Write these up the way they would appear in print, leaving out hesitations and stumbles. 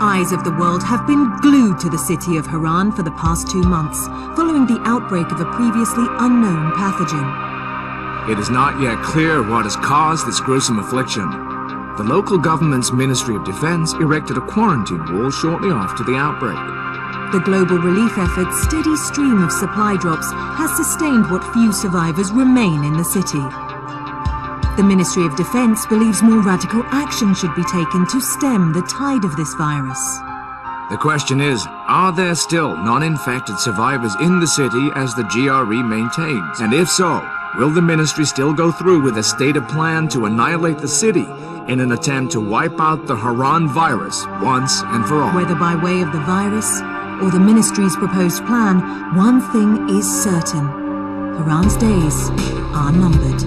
eyes of the world have been glued to the city of Harran for the past 2 months, following the outbreak of a previously unknown pathogen. It is not yet clear what has caused this gruesome affliction. The local government's Ministry of Defense erected a quarantine wall shortly after the outbreak. The global relief effort's steady stream of supply drops has sustained what few survivors remain in the city. The Ministry of Defense believes more radical action should be taken to stem the tide of this virus. The question is, are there still non-infected survivors in the city as the GRE maintains? And if so, will the ministry still go through with a stated plan to annihilate the city in an attempt to wipe out the Harran virus once and for all? Whether by way of the virus or the ministry's proposed plan, one thing is certain. Harran's days are numbered.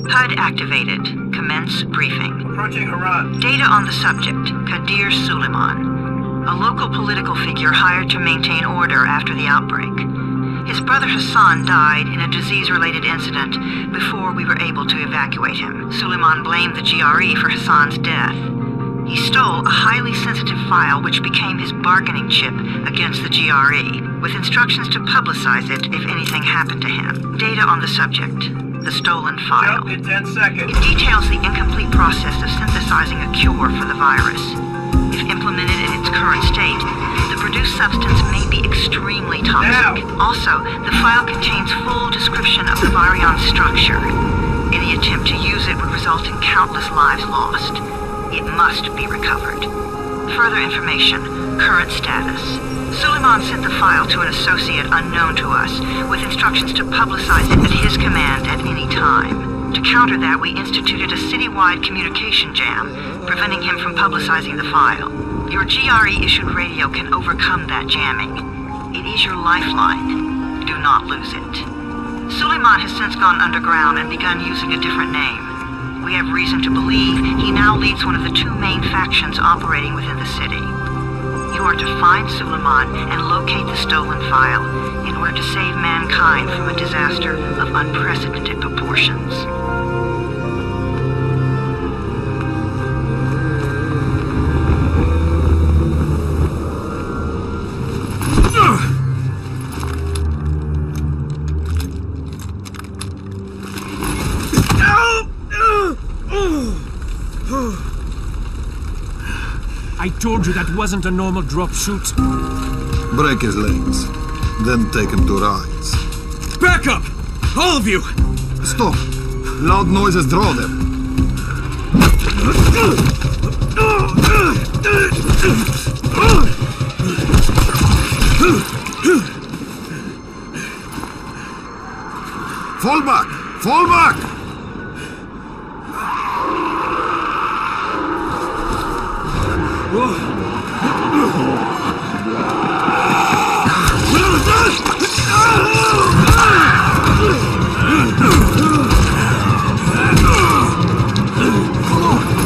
HUD activated. Commence briefing. Approaching Harran. Data on the subject, Kadir Suleiman, a local political figure hired to maintain order after the outbreak. His brother Hassan died in a disease-related incident before we were able to evacuate him. Suleiman blamed the GRE for Hassan's death. He stole a highly sensitive file which became his bargaining chip against the GRE, with instructions to publicize it if anything happened to him. Data on the subject, the stolen file. Jump in 10 seconds. It details the incomplete process of synthesizing a cure for the virus. If implemented in its current state, the produced substance may be extremely toxic. Now. Also, the file contains full description of the virion structure. Any attempt to use it would result in countless lives lost. It must be recovered. Further information, current status. Suleiman sent the file to an associate unknown to us, with instructions to publicize it at his command at any time. To counter that, we instituted a citywide communication jam, preventing him from publicizing the file. Your GRE-issued radio can overcome that jamming. It is your lifeline. Do not lose it. Suleiman has since gone underground and begun using a different name. We have reason to believe he now leads one of the two main factions operating within the city. You are to find Suleiman and locate the stolen file in order to save mankind from a disaster of unprecedented proportions. I told you that wasn't a normal drop shoot. Break his legs, then take him to rides. Back up! All of you! Stop! Loud noises draw them. Fall back! Fall back!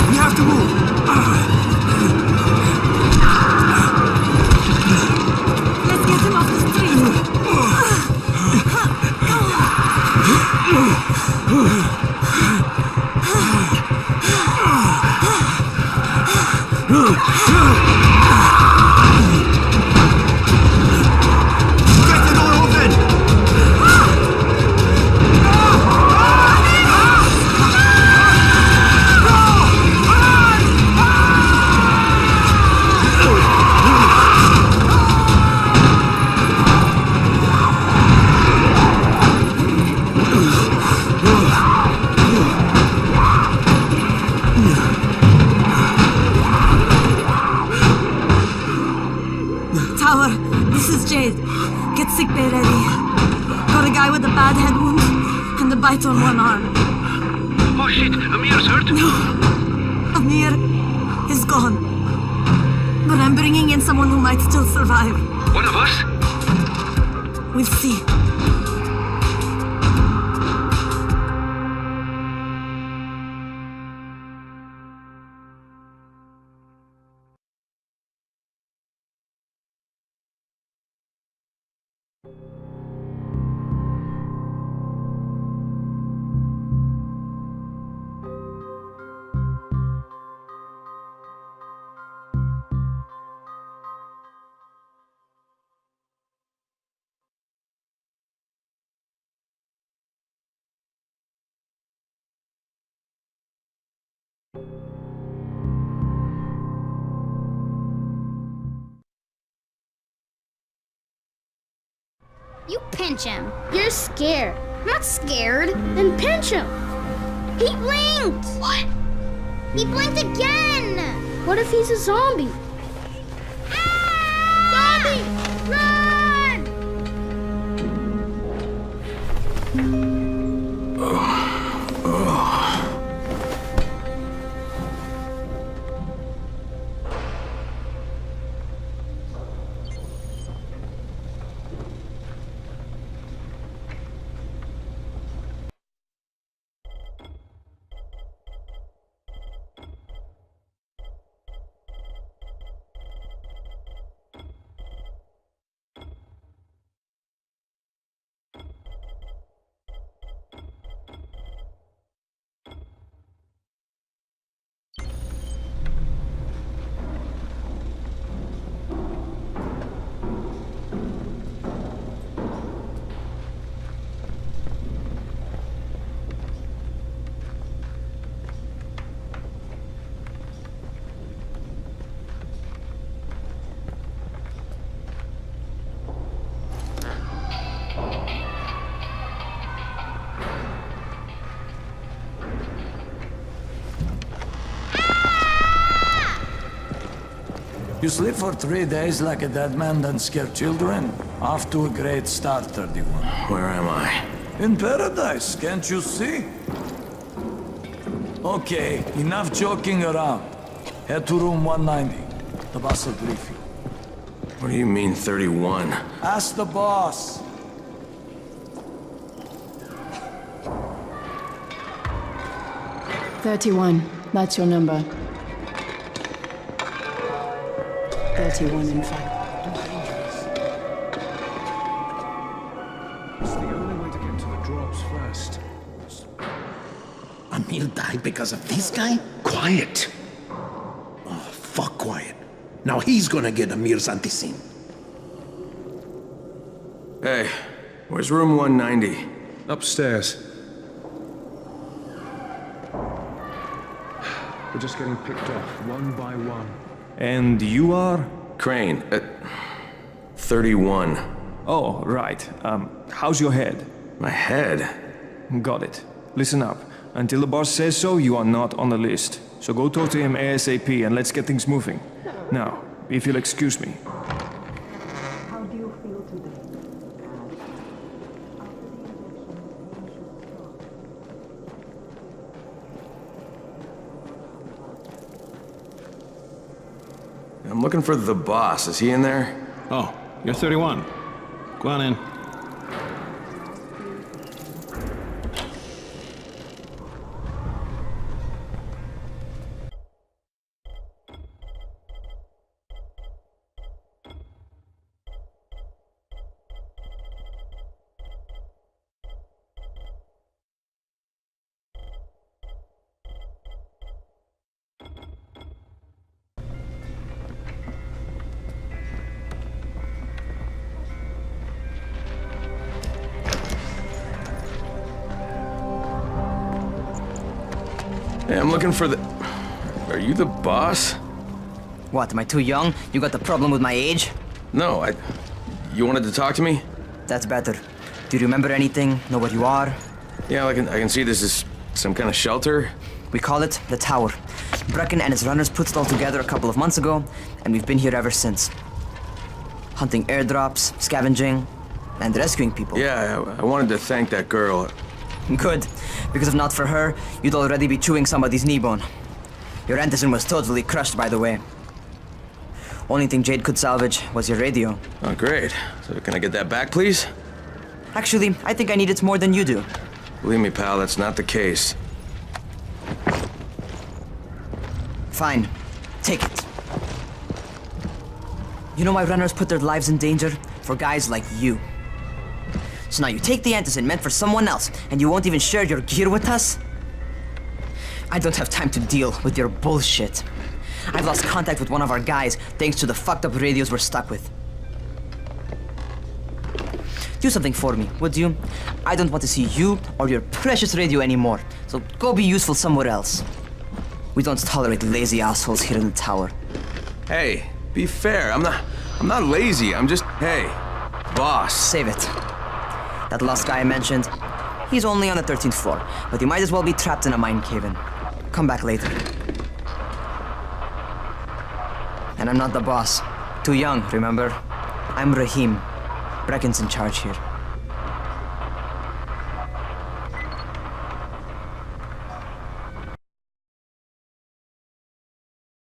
We have to move! Let's get him off the street! Tower, this is Jade. Get sickbay ready. Got a guy with a bad head wound and a bite on one arm. Oh shit, Amir's hurt? No, Amir is gone. But I'm bringing in someone who might still survive. One of us? We'll see. You pinch him. You're scared. I'm not scared. Then pinch him. He blinked! What? He blinked again! What if he's a zombie? Ah! Zombie! Run! You sleep for 3 days like a dead man, then scare children? Off to a great start, 31. Where am I? In paradise, can't you see? Okay, enough joking around. Head to room 190. The boss will brief you. What do you mean, 31? Ask the boss. That's your number. 31, in fact. It's the only way to get to the drops first. Amir died because of this guy? Quiet. Oh, fuck quiet. Now he's gonna get Amir's anti-scene. Hey, where's room 190? Upstairs. We're just getting picked off, one by one. And you are? Crane, 31. Oh, right. How's your head? My head? Got it. Listen up. Until the boss says so, you are not on the list. So go talk to him ASAP and let's get things moving. Now, if you'll excuse me. How do you feel today? I'm looking for the boss. Is he in there? Oh, you're 31. Go on in. Hey, I'm looking for the... Are you the boss? What, am I too young? You got the problem with my age? No, You wanted to talk to me? That's better. Do you remember anything? Know where you are? Yeah, I can see this is some kind of shelter. We call it the Tower. Brecken and his runners put it all together a couple of months ago, and we've been here ever since. Hunting airdrops, scavenging, and rescuing people. Yeah, I wanted to thank that girl. Good, because if not for her, you'd already be chewing somebody's knee bone. Your Antizin was totally crushed, by the way. Only thing Jade could salvage was your radio. Oh, great. So can I get that back, please? Actually, I think I need it more than you do. Believe me, pal, that's not the case. Fine. Take it. You know why runners put their lives in danger? For guys like you. So now you take the Antizin meant for someone else, and you won't even share your gear with us? I don't have time to deal with your bullshit. I've lost contact with one of our guys thanks to the fucked up radios we're stuck with. Do something for me, would you? I don't want to see you or your precious radio anymore, so go be useful somewhere else. We don't tolerate lazy assholes here in the tower. Hey, be fair. I'm not lazy. I'm just, hey, boss. Save it. That last guy I mentioned, he's only on the 13th floor, but he might as well be trapped in a mine cave-in. Come back later. And I'm not the boss. Too young, remember? I'm Rahim. Brecken's in charge here.